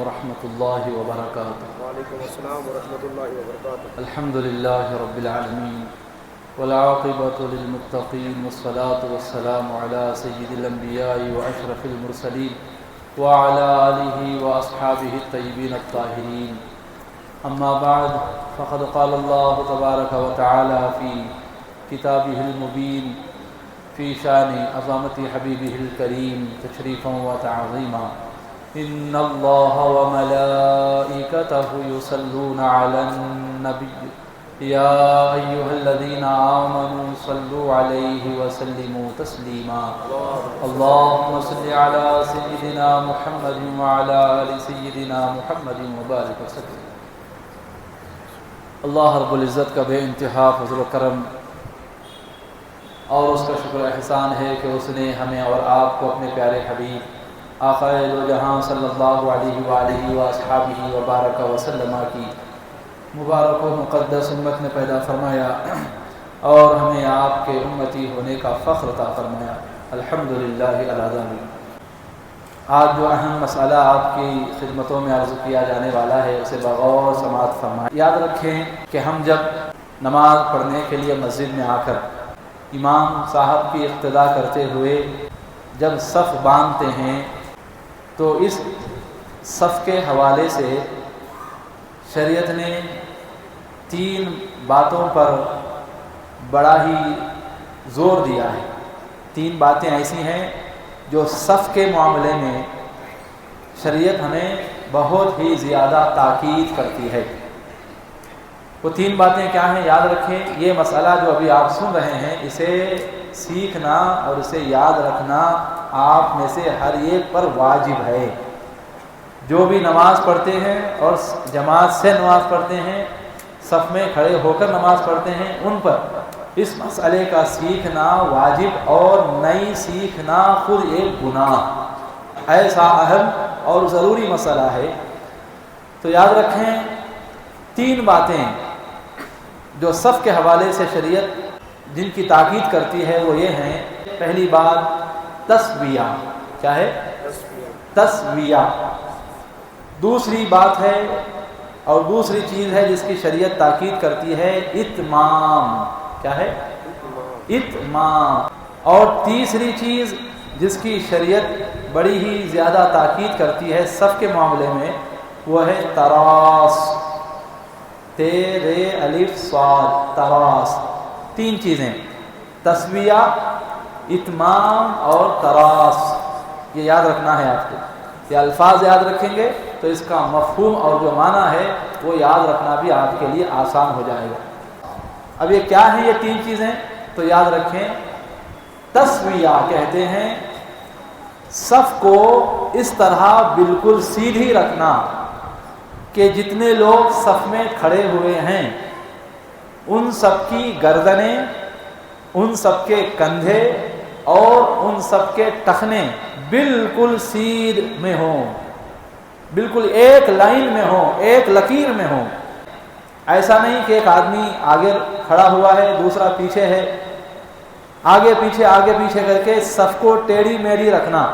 ورحمۃ اللہ وبرکاتہ۔ وعلیکم السلام ورحمۃ اللہ وبرکاتہ۔ الحمد للہ رب العالمین والعاقبۃ للمتقین والصلاة والسلام علی سید الانبیاء واشرف المرسلین وعلی آلہ واصحابہ الطیبین الطاہرین، اما بعد فقد قال اللہ تبارک وتعالی فی کتابہ المبین فی شان عظمت حبیبہ الکریم تشریفا وتعظیما، ان اللہ وملائکتہ یصلون علی النبی یا ایھا الذین آمنوا صلوا علیہ وسلموا تسلیما، اللہم صل علی سیدنا محمد وعلی آل سیدنا محمد وبارک وسلم۔ اللہ رب العزت کا بے انتہا فضل و کرم اور اس کا شکر احسان ہے کہ اس نے ہمیں اور آپ کو اپنے پیارے حبیب آقا دو جہاں صلی اللہ علیہ وآلہ وصحبہ وبارک وسلم کی مبارک و مقدس امت میں پیدا فرمایا اور ہمیں آپ کے امتی ہونے کا فخر عطا فرمایا، الحمدللہ علی ذالک۔ آج جو اہم مسئلہ آپ کی خدمتوں میں عرض کیا جانے والا ہے اسے بغور سماعت فرمائیں۔ یاد رکھیں کہ ہم جب نماز پڑھنے کے لیے مسجد میں آ کر امام صاحب کی اقتداء کرتے ہوئے جب صف باندھتے ہیں تو اس صف کے حوالے سے شریعت نے 3 باتوں پر بڑا ہی زور دیا ہے۔ 3 باتیں ایسی ہیں جو صف کے معاملے میں شریعت ہمیں بہت ہی زیادہ تاکید کرتی ہے۔ وہ 3 باتیں کیا ہیں؟ یاد رکھیں، یہ مسئلہ جو ابھی آپ سن رہے ہیں اسے سیکھنا اور اسے یاد رکھنا آپ میں سے ہر ایک پر واجب ہے۔ جو بھی نماز پڑھتے ہیں اور جماعت سے نماز پڑھتے ہیں، صف میں کھڑے ہو کر نماز پڑھتے ہیں، ان پر اس مسئلے کا سیکھنا واجب اور نہیں سیکھنا خود ایک گناہ، ایسا اہم اور ضروری مسئلہ ہے۔ تو یاد رکھیں 3 باتیں جو صف کے حوالے سے شریعت جن کی تاکید کرتی ہے وہ یہ ہیں۔ پہلی بات تسویہ، کیا ہے؟ تسویہ۔ دوسری بات ہے اور دوسری چیز ہے جس کی شریعت تاکید کرتی ہے اتمام، کیا ہے؟ اتمام۔ اور تیسری چیز جس کی شریعت بڑی ہی زیادہ تاکید کرتی ہے صف کے معاملے میں وہ ہے تراص، تیرے الف صاد، تراص۔ 3 چیزیں، تسویہ، اتمام اور تراص، یہ یاد رکھنا ہے آپ کو۔ یہ الفاظ یاد رکھیں گے تو اس کا مفہوم اور جو معنی ہے وہ یاد رکھنا بھی آپ کے لیے آسان ہو جائے گا۔ اب یہ کیا ہیں یہ 3 چیزیں؟ تو یاد رکھیں، تسویہ کہتے ہیں صف کو اس طرح بالکل سیدھی رکھنا کہ جتنے لوگ صف میں کھڑے ہوئے ہیں ان سب کی گردنیں، ان سب کے کندھے اور ان سب کے ٹخنے بالکل سیدھ میں ہوں، بالکل ایک لائن میں ہوں، ایک لکیر میں ہوں۔ ایسا نہیں کہ ایک آدمی آگے کھڑا ہوا ہے دوسرا پیچھے ہے، آگے پیچھے کر کے صف کو ٹیڑھی میڑھی رکھنا۔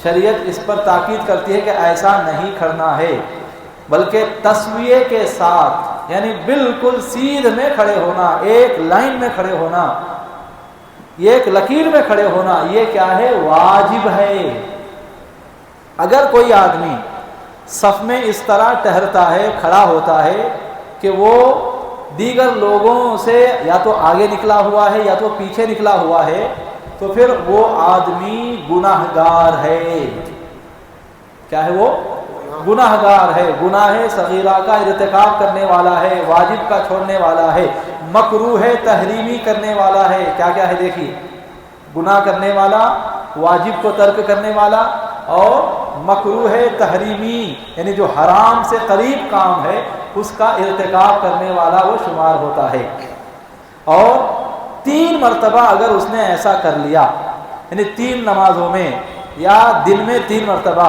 شریعت اس پر تاکید کرتی ہے کہ ایسا نہیں کرنا ہے، بلکہ تسویے کے ساتھ یعنی بالکل سیدھ میں کھڑے ہونا، ایک لائن میں کھڑے ہونا، ایک لکیر میں کھڑے ہونا، یہ کیا ہے؟ واجب ہے۔ اگر کوئی آدمی صف میں اس طرح ٹہرتا ہے، کھڑا ہوتا ہے کہ وہ دیگر لوگوں سے یا تو آگے نکلا ہوا ہے یا تو پیچھے نکلا ہوا ہے تو پھر وہ آدمی گناہگار ہے۔ کیا ہے وہ؟ گناہگار ہے، گناہ صغیرہ کا ارتکاب کرنے والا ہے، واجب کا چھوڑنے والا ہے، مکروہ تحریمی کرنے والا ہے۔ کیا کیا ہے دیکھیے، گناہ کرنے والا، واجب کو ترک کرنے والا اور مکروہ تحریمی یعنی جو حرام سے قریب کام ہے اس کا ارتکاب کرنے والا وہ شمار ہوتا ہے۔ اور 3 مرتبہ اگر اس نے ایسا کر لیا یعنی 3 نمازوں میں یا دن میں 3 مرتبہ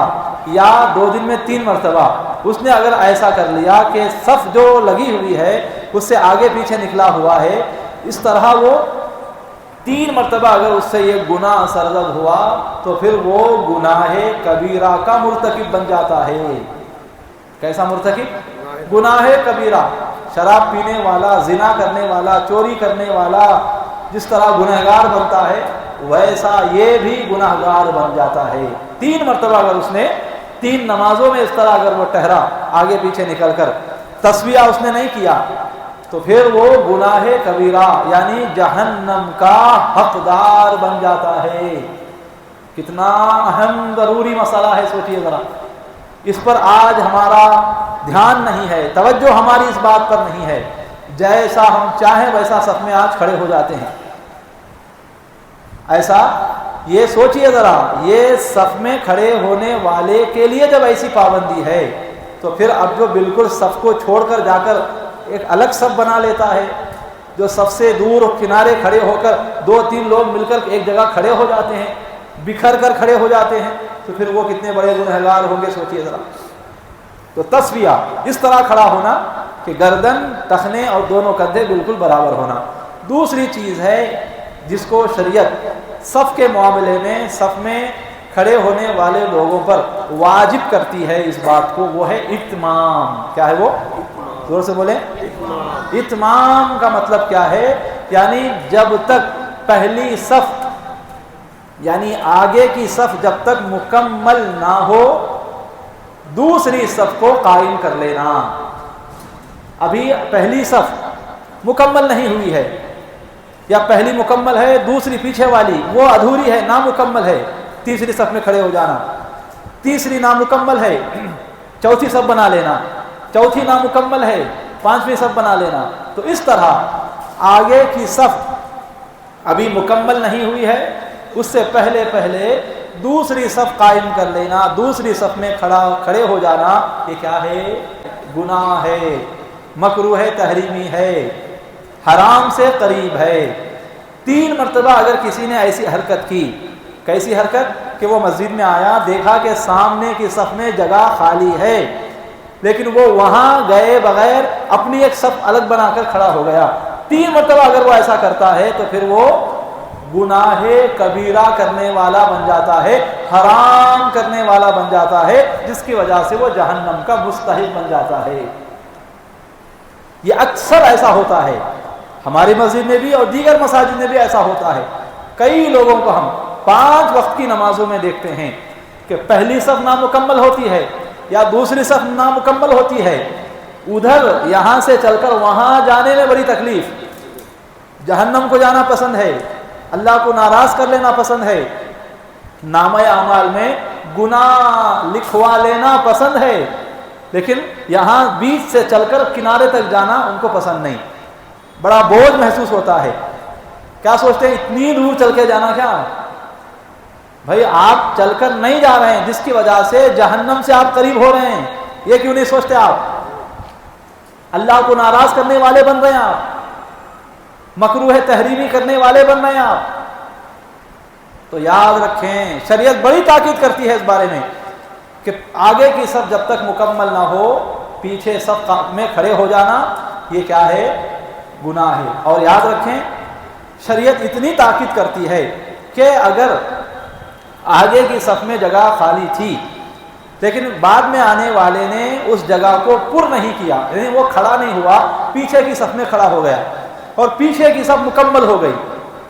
یا 2 دن میں 3 مرتبہ اس نے اگر ایسا کر لیا کہ صف جو لگی ہوئی ہے اس سے آگے پیچھے نکلا ہوا ہے، اس طرح وہ 3 مرتبہ اگر اس سے یہ گناہ سرزد ہوا تو پھر وہ گناہ کبیرہ کا مرتکب بن جاتا ہے۔ کیسا مرتکب؟ گناہ کبیرہ، شراب پینے والا، زنا کرنے والا، چوری کرنے والا جس طرح گنہگار بنتا ہے ویسا یہ بھی گنہگار بن جاتا ہے۔ 3 مرتبہ اگر اس نے 3 نمازوں میں اس طرح اگر وہ ٹہرا آگے پیچھے نکل کر، تسبیح اس نے نہیں کیا، تو پھر وہ گناہ کبیرہ یعنی جہنم کا حقدار بن جاتا ہے۔ کتنا اہم ضروری مسئلہ ہے، سوچئے ذرا، اس پر آج ہمارا دھیان نہیں ہے، توجہ ہماری اس بات پر نہیں ہے، جیسا ہم چاہیں ویسا صف میں آج کھڑے ہو جاتے ہیں۔ ایسا یہ سوچئے ذرا، یہ صف میں کھڑے ہونے والے کے لیے جب ایسی پابندی ہے تو پھر اب جو بالکل صف کو چھوڑ کر جا کر ایک الگ صف بنا لیتا ہے، جو صف سے دور کنارے کھڑے ہو کر 2-3 لوگ مل کر ایک جگہ کھڑے ہو جاتے ہیں، بکھر کر کھڑے ہو جاتے ہیں، تو پھر وہ کتنے بڑے گنہگار ہوں گے، سوچئے ذرا۔ تو تسویہ اس طرح کھڑا ہونا کہ گردن، ٹخنے اور دونوں کندھے بالکل برابر ہونا۔ دوسری چیز ہے جس کو شریعت صف کے معاملے میں صف میں کھڑے ہونے والے لوگوں پر واجب کرتی ہے اس بات کو، وہ ہے اتمام۔ کیا ہے وہ؟ زور سے بولیں۔ اتمام کا مطلب کیا ہے؟ یعنی جب تک پہلی صف یعنی آگے کی صف جب تک مکمل نہ ہو دوسری صف کو قائم کر لینا۔ ابھی پہلی صف مکمل نہیں ہوئی ہے، یا پہلی مکمل ہے دوسری پیچھے والی وہ ادھوری ہے، نامکمل ہے، تیسری صف میں کھڑے ہو جانا۔ تیسری نامکمل ہے، چوتھی صف بنا لینا۔ چوتھی نامکمل ہے، 5ویں صف بنا لینا۔ تو اس طرح آگے کی صف ابھی مکمل نہیں ہوئی ہے، اس سے پہلے دوسری صف قائم کر لینا، دوسری صف میں کھڑے ہو جانا، یہ کیا ہے؟ گناہ ہے، مکروہ ہے، تحریمی ہے، حرام سے قریب ہے۔ 3 مرتبہ اگر کسی نے ایسی حرکت کی، کیسی حرکت؟ کہ وہ مسجد میں آیا، دیکھا کہ سامنے کی صف میں جگہ خالی ہے، لیکن وہ وہاں گئے بغیر اپنی ایک صف الگ بنا کر کھڑا ہو گیا۔ 3 مرتبہ اگر وہ ایسا کرتا ہے تو پھر وہ گناہ کبیرہ کرنے والا بن جاتا ہے، حرام کرنے والا بن جاتا ہے، جس کی وجہ سے وہ جہنم کا مستحق بن جاتا ہے۔ یہ اکثر ایسا ہوتا ہے، ہماری مسجد میں بھی اور دیگر مساجد میں بھی ایسا ہوتا ہے۔ کئی لوگوں کو ہم 5 وقت کی نمازوں میں دیکھتے ہیں کہ پہلی صف نامکمل ہوتی ہے یا دوسری صف نامکمل ہوتی ہے، ادھر یہاں سے چل کر وہاں جانے میں بڑی تکلیف، جہنم کو جانا پسند ہے، اللہ کو ناراض کر لینا پسند ہے، نامہ اعمال میں گناہ لکھوا لینا پسند ہے، لیکن یہاں بیچ سے چل کر کنارے تک جانا ان کو پسند نہیں، بڑا بوجھ محسوس ہوتا ہے۔ کیا سوچتے ہیں اتنی دور چل کے جانا؟ کیا بھائی آپ چل کر نہیں جا رہے ہیں، جس کی وجہ سے جہنم سے آپ قریب ہو رہے ہیں، یہ کیوں نہیں سوچتے؟ آپ اللہ کو ناراض کرنے والے بن رہے ہیں، آپ مکروہ تحریمی کرنے والے بن رہے ہیں آپ۔ تو یاد رکھیں شریعت بڑی تاکید کرتی ہے اس بارے میں کہ آگے کی صف جب تک مکمل نہ ہو پیچھے صف میں کھڑے ہو جانا یہ کیا ہے؟ گناہ ہے۔ اور یاد رکھیں شریعت اتنی تاکید کرتی ہے کہ اگر آگے کی صف میں جگہ خالی تھی لیکن بعد میں آنے والے نے اس جگہ کو پر نہیں کیا، یعنی وہ کھڑا نہیں ہوا، پیچھے کی صف میں کھڑا ہو گیا اور پیچھے کی صف مکمل ہو گئی،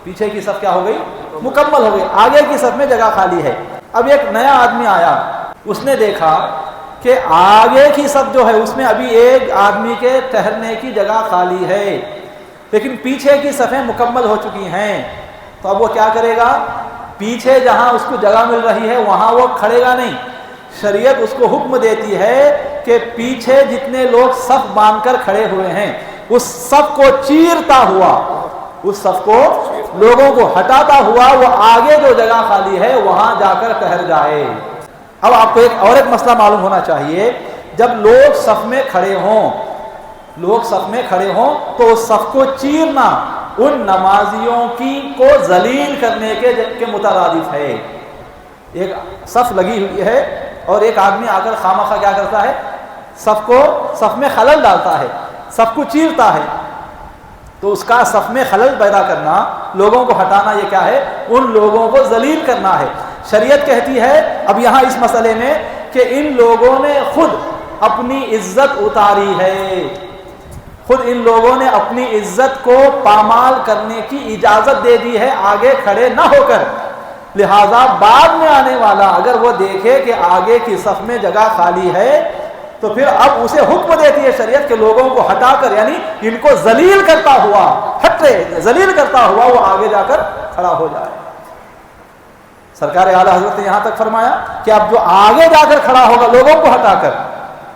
پیچھے کی صف کیا ہو گئی؟ مکمل ہو گئی، آگے کی صف میں جگہ خالی ہے۔ اب ایک نیا آدمی آیا، اس نے دیکھا کہ آگے کی صف جو ہے اس میں ابھی ایک آدمی کے ٹہرنے کی جگہ خالی ہے لیکن پیچھے کی صفیں مکمل ہو چکی ہیں، تو اب وہ کیا کرے گا؟ پیچھے جہاں اس کو جگہ مل رہی ہے وہاں وہ کھڑے گا نہیں، شریعت اس کو حکم دیتی ہے کہ پیچھے جتنے لوگ صف باندھ کر کھڑے ہوئے ہیں اس صف کو چیرتا ہوا، اس صف کو لوگوں کو ہٹاتا ہوا وہ آگے جو جگہ خالی ہے وہاں جا کر ٹہر جائے۔ اب آپ کو ایک مسئلہ معلوم ہونا چاہیے، جب لوگ صف میں کھڑے ہوں تو اس صف کو چیرنا ان نمازیوں کو ذلیل کرنے کے مترادف ہے۔ ایک صف لگی ہوئی ہے اور ایک آدمی آ کر خامخواہ کیا کرتا ہے؟ صف میں خلل ڈالتا ہے، صف کو چیرتا ہے، تو اس کا صف میں خلل پیدا کرنا، لوگوں کو ہٹانا، یہ کیا ہے؟ ان لوگوں کو ذلیل کرنا ہے۔ شریعت کہتی ہے اب یہاں اس مسئلے میں کہ ان لوگوں نے خود اپنی عزت اتاری ہے، خود ان لوگوں نے اپنی عزت کو پامال کرنے کی اجازت دے دی ہے آگے کھڑے نہ ہو کر، لہذا بعد میں آنے والا اگر وہ دیکھے کہ آگے کی صف میں جگہ خالی ہے تو پھر اب اسے حکم دیتی ہے شریعت کے لوگوں کو ہٹا کر، یعنی ان کو ذلیل کرتا ہوا، ذلیل کرتا ہوا وہ آگے جا کر کھڑا ہو جائے۔ سرکار اعلی حضرت نے یہاں تک فرمایا کہ اب جو آگے جا کر کھڑا ہوگا لوگوں کو ہٹا کر،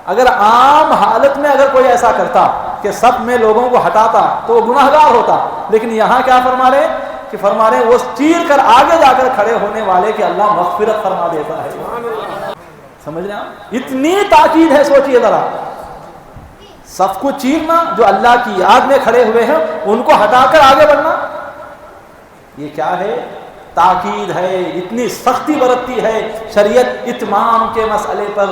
اگر عام حالت میں اگر کوئی ایسا کرتا کہ صف میں لوگوں کو ہٹاتا تو وہ گناہگار ہوتا، لیکن یہاں کیا فرما رہے کہ فرما رہے وہ چیر کر آگے جا کر کھڑے ہونے والے کہ اللہ مغفرت فرما دیتا ہے۔ سمجھ رہے ہیں؟ اتنی تاکید ہے، سوچئے ذرا، صف کو چیرنا، جو اللہ کی یاد میں کھڑے ہوئے ہیں ان کو ہٹا کر آگے بڑھنا، یہ کیا ہے؟ تاکید ہے، اتنی سختی برتتی ہے شریعت اتمام کے مسئلے پر۔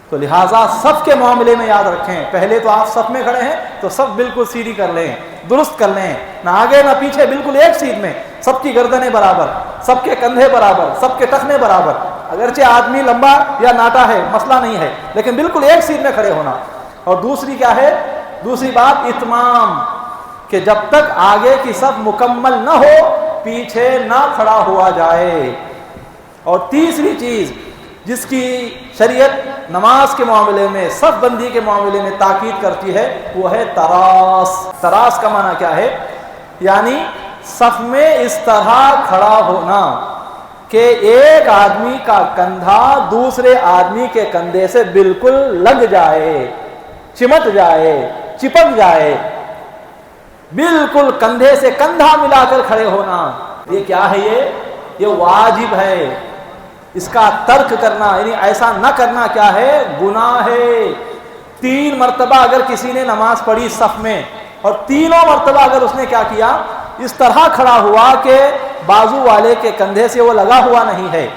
تو لہٰذا صف کے معاملے میں یاد رکھیں، پہلے تو آپ صف میں کھڑے ہیں تو صف بالکل سیدھی کر لیں، درست کر لیں، نہ آگے نہ پیچھے، بالکل ایک سیدھ میں، سب کی گردنیں برابر، سب کے کندھے برابر، سب کے ٹخنے برابر، اگرچہ آدمی لمبا یا ناٹا ہے مسئلہ نہیں ہے، لیکن بالکل ایک سیدھ میں کھڑے ہونا۔ اور دوسری کیا ہے؟ دوسری بات اتمام، کہ جب تک آگے کی صف مکمل نہ ہو پیچھے نہ کھڑا ہوا جائے۔ اور تیسری چیز جس کی شریعت نماز کے معاملے میں، صف بندی کے معاملے میں تاکید کرتی ہے وہ ہے تراس۔ تراس کا معنی کیا ہے؟ یعنی صف میں اس طرح کھڑا ہونا کہ ایک آدمی کا کندھا دوسرے آدمی کے کندھے سے بالکل لگ جائے، چمٹ جائے، چپک جائے، بالکل کندھے سے کندھا ملا کر کھڑے ہونا۔ یہ کیا ہے؟ یہ واجب ہے، اس کا ترک کرنا یعنی ایسا نہ کرنا کیا ہے؟ گناہ ہے۔ 3 مرتبہ اگر کسی نے نماز پڑھی صف میں اور تینوں مرتبہ اگر اس نے کیا کیا؟ اس طرح کھڑا ہوا کہ بازو والے کے کندھے سے وہ لگا ہوا نہیں ہے،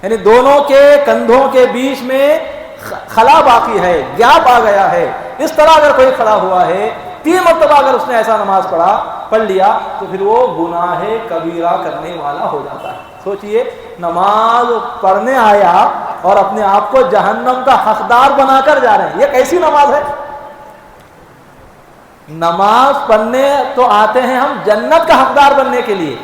یعنی دونوں کے کندھوں کے بیچ میں خلا باقی ہے، گیپ آ گیا ہے، اس طرح اگر کوئی کھڑا ہوا ہے 3 مرتبہ اگر اس نے ایسا نماز پڑھ لیا تو پھر وہ گناہ کبیرہ کرنے والا ہو جاتا ہے۔ سوچئے، نماز پڑھنے آیا اور اپنے آپ کو جہنم کا حقدار بنا کر جا رہے ہیں، یہ کیسی نماز ہے؟ نماز پڑھنے تو آتے ہیں ہم جنت کا حقدار بننے کے لیے،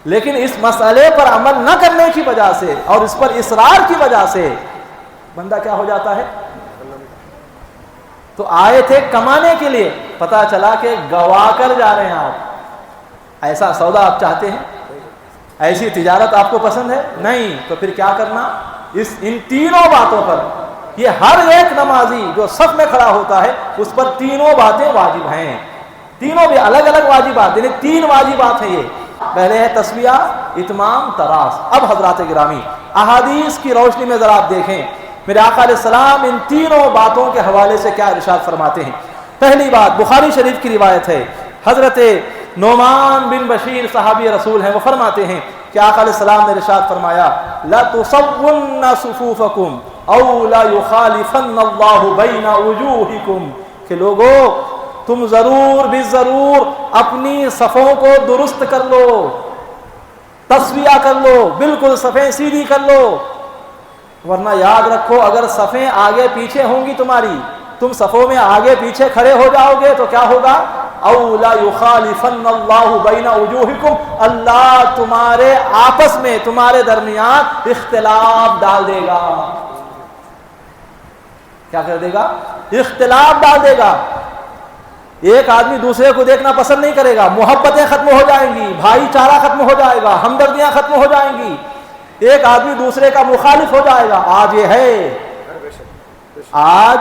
لیکن اس مسئلے پر عمل نہ کرنے کی وجہ سے اور اس پر اصرار کی وجہ سے بندہ کیا ہو جاتا ہے؟ تو آئے تھے کمانے کے لیے، پتا چلا کہ گوا کر جا رہے ہیں آپ۔ ایسا سودا آپ چاہتے ہیں؟ ایسی تجارت آپ کو پسند ہے؟ نہیں، تو پھر کیا کرنا؟ ان تینوں باتوں پر، یہ ہر ایک نمازی جو صف میں کھڑا ہوتا ہے اس پر تینوں باتیں واجب ہیں، تینوں بھی الگ الگ واجبات، یعنی 3 واجبات ہیں۔ یہ پہلے ہے تسویہ، اتمام، تراس۔ اب حضرات گرامی احادیث کی روشنی میں ذرا آپ دیکھیں میرے آقا علیہ السلام ان تینوں باتوں کے حوالے سے کیا ارشاد فرماتے ہیں۔ پہلی بات بخاری شریف کی روایت ہے، حضرت نعمان بن بشیر صحابی رسول ہیں، وہ فرماتے ہیں کہ آقا علیہ السلام نے ارشاد فرمایا لا تصون صفوفکم او لا یخالفن اللہ بین وجوہکم، کہ لوگو تم ضرور بھی ضرور اپنی صفوں کو درست کر لو، تسویہ کر لو، بالکل صفیں سیدھی کر لو، ورنہ یاد رکھو اگر صفیں آگے پیچھے ہوں گی تمہاری، تم صفوں میں آگے پیچھے کھڑے ہو جاؤ گے تو کیا ہوگا؟ او لا یخالفن اللہ بین وجوہکم، اللہ تمہارے آپس میں، تمہارے درمیان اختلاف ڈال دے گا۔ کیا کر دے گا؟ اختلاف ڈال دے گا۔ ایک آدمی دوسرے کو دیکھنا پسند نہیں کرے گا، محبتیں ختم ہو جائیں گی، بھائی چارہ ختم ہو جائے گا، ہمدردیاں ختم ہو جائیں گی، ایک آدمی دوسرے کا مخالف ہو جائے گا۔ آج یہ ہے، آج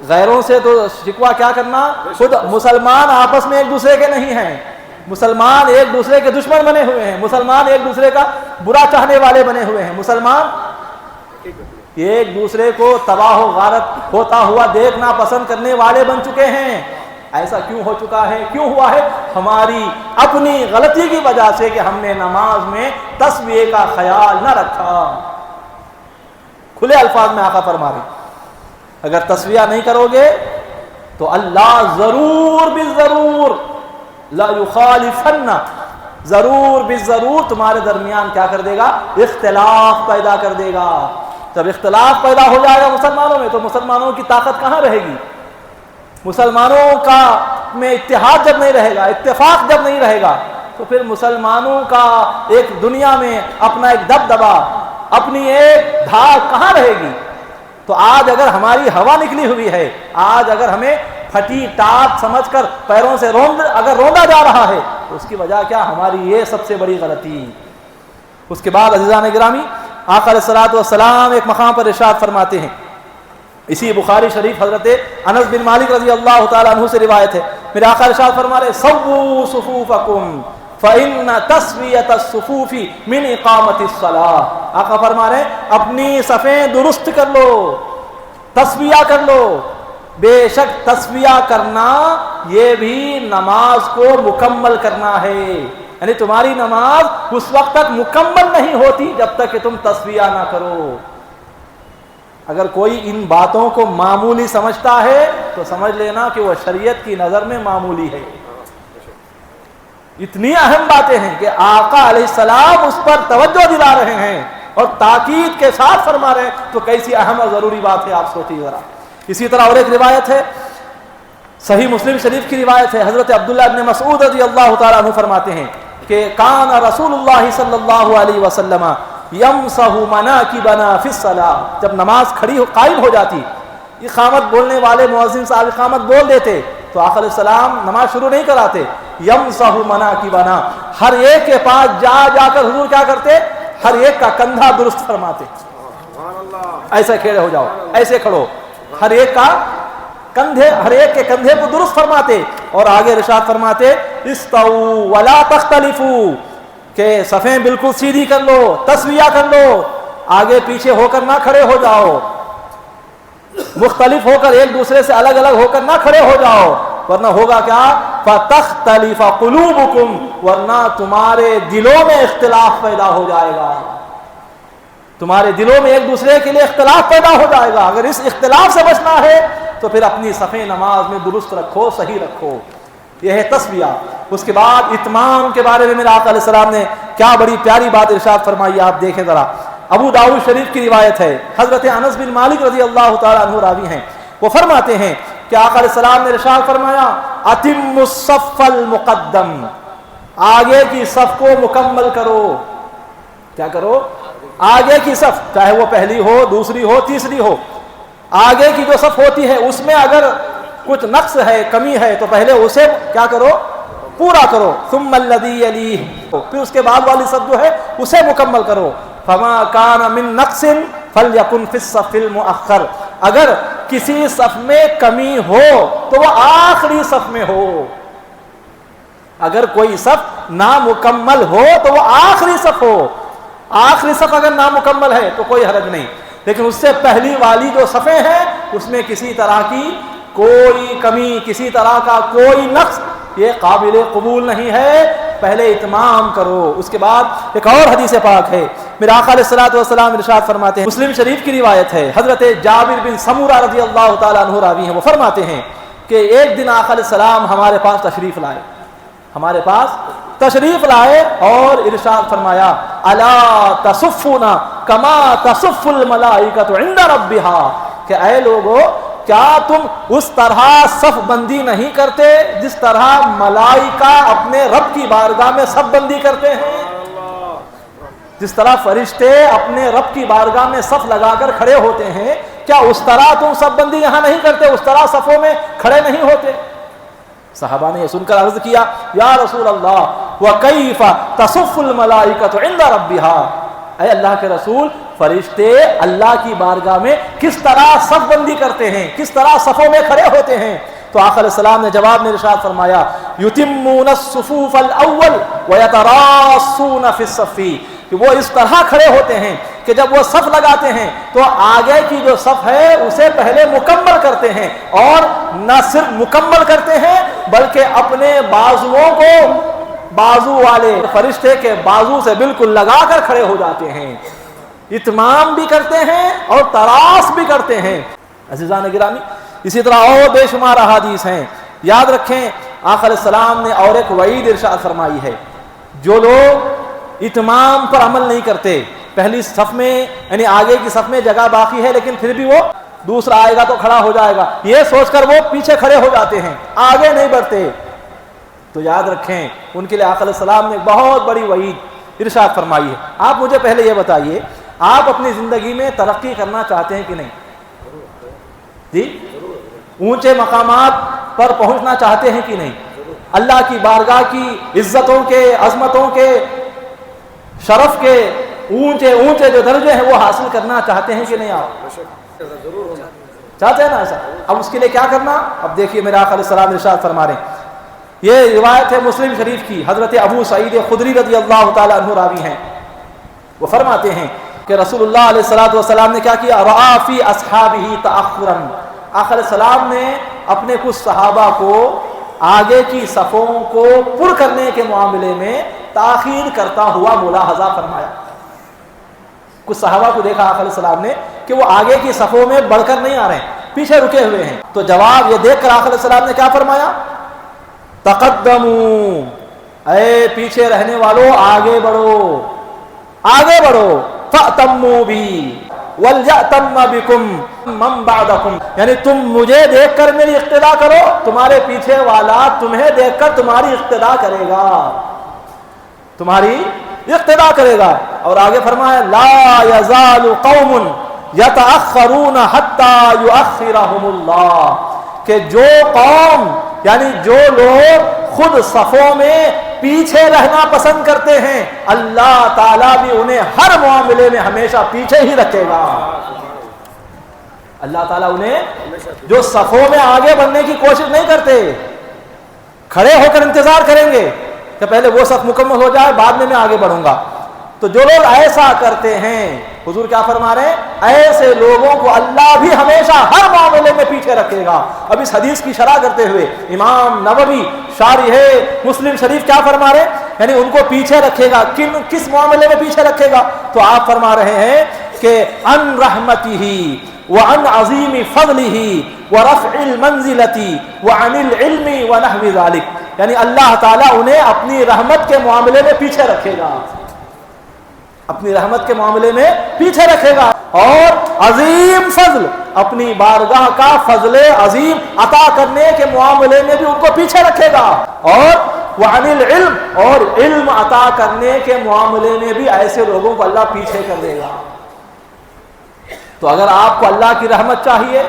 غیروں سے تو شکوہ کیا کرنا، خود مسلمان آپس میں ایک دوسرے کے نہیں ہیں، مسلمان ایک دوسرے کے دشمن بنے ہوئے ہیں، مسلمان ایک دوسرے کا برا چاہنے والے بنے ہوئے ہیں، مسلمان ایک دوسرے کو تباہ و غارت ہوتا ہوا دیکھنا پسند کرنے والے بن چکے ہیں۔ ایسا کیوں ہو چکا ہے؟ کیوں ہوا ہے؟ ہماری اپنی غلطی کی وجہ سے کہ ہم نے نماز میں تسویہ کا خیال نہ رکھا۔ کھلے الفاظ میں آقا فرما رہے اگر تسویہ نہیں کرو گے تو اللہ ضرور بالضرور لا یخالفن، ضرور بالضرور تمہارے درمیان کیا کر دے گا؟ اختلاف پیدا کر دے گا۔ جب اختلاف پیدا ہو جائے گا مسلمانوں میں تو مسلمانوں کی طاقت کہاں رہے گی؟ مسلمانوں کا میں اتحاد جب نہیں رہے گا، اتفاق جب نہیں رہے گا، تو پھر مسلمانوں کا ایک دنیا میں اپنا ایک دبدبا، اپنی ایک دھاک کہاں رہے گی؟ تو آج اگر ہماری ہوا نکلی ہوئی ہے، آج اگر ہمیں پھٹی ٹاٹ سمجھ کر پیروں سے اگر روندا جا رہا ہے تو اس کی وجہ کیا؟ ہماری یہ سب سے بڑی غلطی۔ اس کے بعد عزیزان گرامی، آقا علیہ الصلوۃ والسلام ایک مقام پر ارشاد فرماتے ہیں، اسی بخاری شریف حضرت انس بن مالک رضی اللہ تعالیٰ عنہ سے روایت ہے، میرے آقا ارشاد فرما رہے سووا صفوفکم فإن تسویۃ الصفوف من اقامت الصلاۃ۔ آقا فرما رہے اپنی صفیں درست کر لو، تسویہ کر لو۔ بے شک تسویہ کرنا یہ بھی نماز کو مکمل کرنا ہے، یعنی تمہاری نماز اس وقت تک مکمل نہیں ہوتی جب تک کہ تم تسویہ نہ کرو۔ اگر کوئی ان باتوں کو معمولی سمجھتا ہے تو سمجھ لینا کہ وہ شریعت کی نظر میں معمولی ہے۔ اتنی اہم باتیں ہیں کہ آقا علیہ السلام اس پر توجہ دلا رہے ہیں اور تاکید کے ساتھ فرما رہے ہیں، تو کیسی اہم اور ضروری بات ہے آپ سوچیے ذرا۔ اسی طرح اور ایک روایت ہے، صحیح مسلم شریف کی روایت ہے، حضرت عبداللہ بن مسعود رضی اللہ تعالیٰ عنہ فرماتے ہیں کہ کان رسول اللہ صلی اللہ علیہ وسلم یمسح مناکبنا فی الصلاۃ۔ جب نماز قائم ہو جاتی، اقامت بولنے والے مؤذن صاحب اقامت بول دیتے تو آقا علیہ السلام نماز شروع نہیں کراتے، یمسح مناکبنا، ہر ایک کے پاس جا جا کر حضور کیا کرتے؟ ہر ایک کا کندھا درست فرماتے۔ ایسے کھڑے ہو جاؤ، ایسے کھڑو، ہر ایک کا کندھے، ہر ایک کے کندھے کو درست فرماتے، اور آگے ارشاد فرماتے استووا ولا تختلفوا، کہ صفیں بالکل سیدھی کر لو، تسویہ کر لو، آگے پیچھے ہو کر نہ کھڑے ہو جاؤ، مختلف ہو کر ایک دوسرے سے الگ الگ ہو کر نہ کھڑے ہو جاؤ، ورنہ ہوگا کیا؟ فتختلف قلوبکم، ورنہ تمہارے دلوں میں اختلاف پیدا ہو جائے گا، تمہارے دلوں میں ایک دوسرے کے لیے اختلاف پیدا ہو جائے گا۔ اگر اس اختلاف سے بچنا ہے تو پھر اپنی صفیں نماز میں درست رکھو، صحیح رکھو، یہ ہے تسویہ۔ اس کے بعد اتمام کے بارے میں میرے آقا علیہ السلام نے کیا بڑی پیاری بات ارشاد فرمائی، آپ دیکھیں ذرا۔ ابو داؤد شریف کی روایت ہے، حضرت انس بن مالک رضی اللہ تعالیٰ عنہ راوی ہیں، وہ فرماتے ہیں کہ آقا علیہ السلام نے ارشاد فرمایا اتم الصف المقدم، آگے کی صف کو مکمل کرو۔ کیا کرو؟ آگے کی صف، چاہے وہ پہلی ہو، دوسری ہو، تیسری ہو، آگے کی جو صف ہوتی ہے اس میں اگر کچھ نقص ہے، کمی ہے، تو پہلے اسے کیا کرو؟ پورا کرو۔ ثم الذی یلیہ، پھر اس کے بعد والی صف جو ہے اسے مکمل کرو۔ فما کان من نقص فلیکن فی الصف المؤخر، اگر کسی صف میں کمی ہو تو وہ آخری صف میں ہو، اگر کوئی صف نامکمل ہو تو وہ آخری صف ہو، آخری صف اگر نامکمل ہے تو کوئی حرج نہیں، لیکن اس سے پہلی والی جو صفیں ہیں اس میں کسی طرح کی کوئی کمی، کسی طرح کا کوئی نقص، یہ قابل قبول نہیں ہے، پہلے اتمام کرو۔ اس کے بعد ایک اور حدیث پاک ہے، میرے آقا علیہ الصلوۃ والسلام ارشاد فرماتے ہیں، مسلم شریف کی روایت ہے، حضرت جابر بن سمورہ رضی اللہ تعالیٰ عنہ راوی ہیں، وہ فرماتے ہیں کہ ایک دن آقا علیہ السلام ہمارے پاس تشریف لائے، ہمارے پاس تشریف لائے اور ارشاد فرمایا الا تصفون کما تصف الملائکۃ عند ربہا، کہ اے لوگو کیا تم اس طرح صف بندی نہیں کرتے جس طرح ملائکہ اپنے رب کی بارگاہ میں صف بندی کرتے ہیں؟ جس طرح فرشتے اپنے رب کی بارگاہ میں صف لگا کر کھڑے ہوتے ہیں، کیا اس طرح تم صف بندی یہاں نہیں کرتے، اس طرح صفوں میں کھڑے نہیں ہوتے؟ صحابہ نے یہ سن کر عرض کیا یا رسول اللہ وکیف تصف الملائکۃ عند ربہا، اے اللہ کے رسول فرشتے اللہ کی بارگاہ میں کس طرح صف بندی کرتے ہیں، کس طرح صفوں میں کھڑے ہوتے ہیں؟ تو آقا علیہ السلام نے جواب میں ارشاد فرمایا یتمون الصفوف الاول ویتراصون فی الصف، کہ وہ اس طرح کھڑے ہوتے ہیں کہ جب وہ صف لگاتے ہیں تو آگے کی جو صف ہے اسے پہلے مکمل کرتے ہیں، اور نہ صرف مکمل کرتے ہیں بلکہ اپنے بازوؤں کو بازو والے فرشتے کے بازو سے بالکل لگا کر کھڑے ہو جاتے ہیں، اتمام بھی کرتے ہیں اور تراص بھی کرتے ہیں۔ عزیزان گرامی، اسی طرح اور بے شمار احادیث ہیں، یاد رکھیں آقا علیہ السلام نے اور ایک وعید ارشاد فرمائی ہے، جو لوگ اتمام پر عمل نہیں کرتے، پہلی صف میں یعنی آگے کی صف میں جگہ باقی ہے لیکن پھر بھی وہ دوسرا آئے گا تو کھڑا ہو جائے گا، یہ سوچ کر وہ پیچھے کھڑے ہو جاتے ہیں، آگے نہیں بڑھتے۔ تو یاد رکھیں ان کے لیے آقا علیہ السلام نے بہت بڑی وعید ارشاد فرمائی ہے۔ آپ مجھے پہلے یہ بتائیے، آپ اپنی زندگی میں ترقی کرنا چاہتے ہیں کہ نہیں؟ جی، اونچے مقامات پر پہنچنا چاہتے ہیں کہ نہیں؟ اللہ کی بارگاہ کی عزتوں کے، عظمتوں کے، شرف کے اونچے اونچے جو درجے ہیں وہ حاصل کرنا چاہتے ہیں کہ نہیں؟ آپ چاہتے ہیں نا ایسا؟ اب اس کے لیے کیا کرنا؟ اب دیکھیے میرے آقا علیہ السلام ارشاد فرما رہے ہیں، یہ روایت ہے مسلم شریف کی، حضرت ابو سعید خدری رضی اللہ تعالی عنہ راوی ہیں، وہ فرماتے ہیں کہ رسول اللہ علیہ الصلوۃ والسلام نے کیا کیا؟ رعا فی اصحابہ تأخرا، آقا علیہ السلام نے اپنے کچھ صحابہ کو آگے کی صفوں کو پر کرنے کے معاملے میں تاخیر کرتا ہوا ملاحظہ فرمایا۔ کچھ صحابہ کو دیکھا آقا علیہ السلام نے کہ وہ آگے کی صفوں میں بڑھ کر نہیں آ رہے ہیں، پیچھے رکے ہوئے ہیں۔ تو جواب یہ دیکھ کر آقا علیہ السلام نے کیا فرمایا؟ تقدموا، اے پیچھے رہنے والوں آگے بڑھو، آگے بڑھو، فأتموا بی ولیأتم بکم من بعدکم، یعنی تم مجھے دیکھ کر میری اقتداء کرو، تمہارے پیچھے والا تمہیں دیکھ کر تمہاری اقتداء کرے گا، تمہاری اقتداء کرے گا۔ اور آگے فرمایا لا یزال قوم یتأخرون حتی یؤخرہم اللہ، کہ جو قوم یعنی جو لوگ خود صفوں میں پیچھے رہنا پسند کرتے ہیں، اللہ تعالیٰ بھی انہیں ہر معاملے میں ہمیشہ پیچھے ہی رکھے گا۔ اللہ تعالیٰ انہیں جو صفوں میں آگے بڑھنے کی کوشش نہیں کرتے، کھڑے ہو کر انتظار کریں گے کہ پہلے وہ صف مکمل ہو جائے بعد میں آگے بڑھوں گا، تو جو لوگ ایسا کرتے ہیں، حضور کیا فرما رہے ہیں؟ ایسے لوگوں کو اللہ بھی ہمیشہ ہر معاملے میں پیچھے رکھے گا۔ اب اس حدیث کی شرح کرتے ہوئے امام نووی شارح مسلم شریف کیا فرما رہے ہیں؟ یعنی ان کو پیچھے رکھے گا، کس معاملے میں پیچھے رکھے گا؟ تو آپ فرما رہے ہیں کہ ان رحمتہ وعن عظیم فضلہ ورفع المنزلۃ وعن العلم ونحو ذلک، یعنی اللہ تعالیٰ انہیں اپنی رحمت کے معاملے میں پیچھے رکھے گا، اپنی رحمت کے معاملے میں پیچھے رکھے گا، اور عظیم فضل، اپنی بارگاہ کا فضل عظیم عطا کرنے کے معاملے میں بھی ان کو پیچھے رکھے گا، اور وعن العلم، اور علم عطا کرنے کے معاملے میں بھی ایسے لوگوں کو اللہ پیچھے کر دے گا۔ تو اگر آپ کو اللہ کی رحمت چاہیے،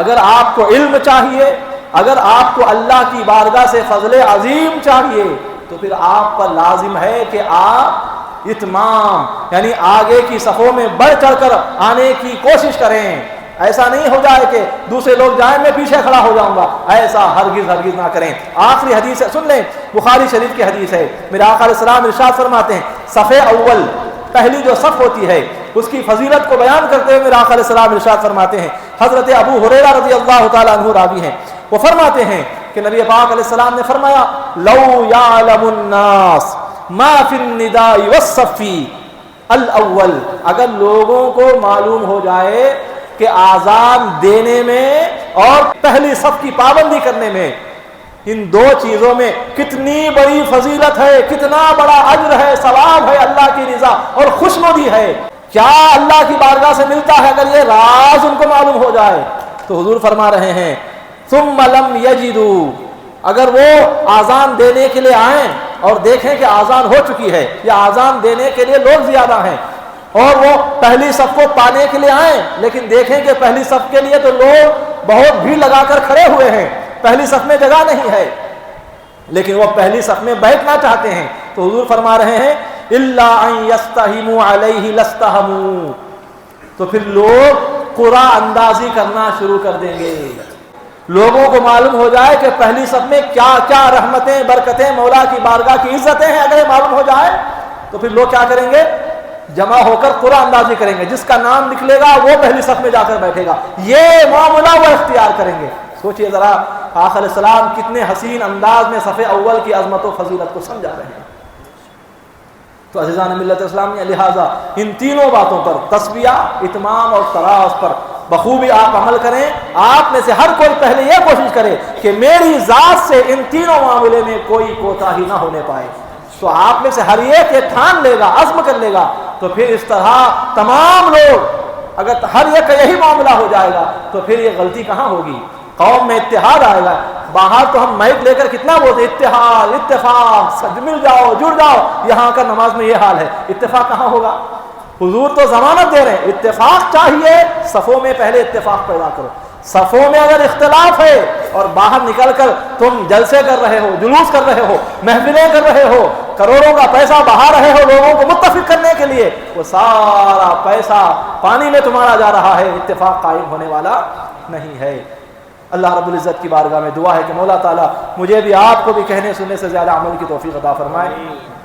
اگر آپ کو علم چاہیے، اگر آپ کو اللہ کی بارگاہ سے فضل عظیم چاہیے، تو پھر آپ پر لازم ہے کہ آپ اتمام یعنی آگے کی صفوں میں بڑھ چڑھ کر آنے کی کوشش کریں۔ ایسا نہیں ہو جائے کہ دوسرے لوگ جائیں میں پیچھے کھڑا ہو جاؤں گا، ایسا ہرگز ہرگز نہ کریں۔ آخری حدیث ہے، سن لیں، بخاری شریف کی حدیث ہے، میرے آقا علیہ السلام ارشاد فرماتے ہیں، صف اول، پہلی جو صف ہوتی ہے اس کی فضیلت کو بیان کرتے ہوئے میرے آقا علیہ السلام ارشاد فرماتے ہیں، حضرت ابو ہریرہ رضی اللہ تعالیٰ عنہ راوی ہیں، وہ فرماتے ہیں کہ نبی پاک علیہ السلام نے فرمایا لو یعلم الناس ما فی النداء والصف الاول، اگر لوگوں کو معلوم ہو جائے کہ آذان دینے میں اور پہلی صف کی پابندی کرنے میں، ان دو چیزوں میں کتنی بڑی فضیلت ہے، کتنا بڑا اجر ہے، ثواب ہے، اللہ کی رضا اور خوشنودی ہے، کیا اللہ کی بارگاہ سے ملتا ہے اگر یہ راز ان کو معلوم ہو جائے؟ تو حضور فرما رہے ہیں ثم لم یجدوا، اگر وہ آذان دینے کے لیے آئیں اور دیکھیں کہ آذان ہو چکی ہے یا آذان دینے کے لیے لوگ زیادہ ہیں، اور وہ پہلی صف کو پانے کے لیے آئیں لیکن دیکھیں کہ پہلی صف کے لیے تو لوگ بہت بھیڑ لگا کر کھڑے ہوئے ہیں، پہلی صف میں جگہ نہیں ہے، لیکن وہ پہلی صف میں بیٹھنا چاہتے ہیں، تو حضور فرما رہے ہیں الا ان یستہموا علیہ لاستہموا، تو پھر لوگ قرعہ اندازی کرنا شروع کر دیں گے۔ لوگوں کو معلوم ہو جائے کہ پہلی صف میں کیا کیا رحمتیں، برکتیں، مولا کی بارگاہ کی عزتیں ہیں، اگر یہ معلوم ہو جائے تو پھر لوگ کیا کریں گے؟ جمع ہو کر قرعہ اندازی کریں گے، جس کا نام نکلے گا وہ پہلی صف میں جا کر بیٹھے گا، یہ معاملہ وہ اختیار کریں گے۔ سوچئے ذرا آقا علیہ السلام کتنے حسین انداز میں صف اول کی عظمت و فضیلت کو سمجھا رہے ہیں۔ تو عزیزان ملت اسلامیہ، لہٰذا ان تینوں باتوں پر، تسبیح، اتمام اور تراس پر بخوبی آپ عمل کریں۔ آپ میں سے ہر کوئی پہلے یہ کوشش کرے کہ میری ذات سے ان تینوں معاملے میں کوئی کوتاہی نہ ہونے پائے۔ تو آپ میں سے ہر ایک یہ ٹھان لے گا، عزم کر لے گا تو پھر اس طرح تمام لوگ اگر ہر ایک کا یہی معاملہ ہو جائے گا تو پھر یہ غلطی کہاں ہوگی؟ قوم میں اتحاد آئے گا. باہر تو ہم مائک لے کر کتنا بولتے اتحاد اتفاق مل جاؤ جڑ جاؤ، یہاں کا نماز میں یہ حال ہے، اتفاق کہاں ہوگا؟ حضور تو ضمانت دے رہے ہیں اتفاق چاہیے، صفوں میں پہلے اتفاق پیدا کرو. صفوں میں اگر اختلاف ہے اور باہر نکل کر تم جلسے کر رہے ہو، جلوس کر رہے ہو، محفلیں کر رہے ہو، کروڑوں کا پیسہ بہا رہے ہو لوگوں کو متفق کرنے کے لیے، وہ سارا پیسہ پانی میں تمہارا جا رہا ہے، اتفاق قائم ہونے والا نہیں ہے. اللہ رب العزت کی بارگاہ میں دعا ہے کہ مولا تعالیٰ مجھے بھی آپ کو بھی کہنے سننے سے زیادہ عمل کی توفیق عطا فرمائے.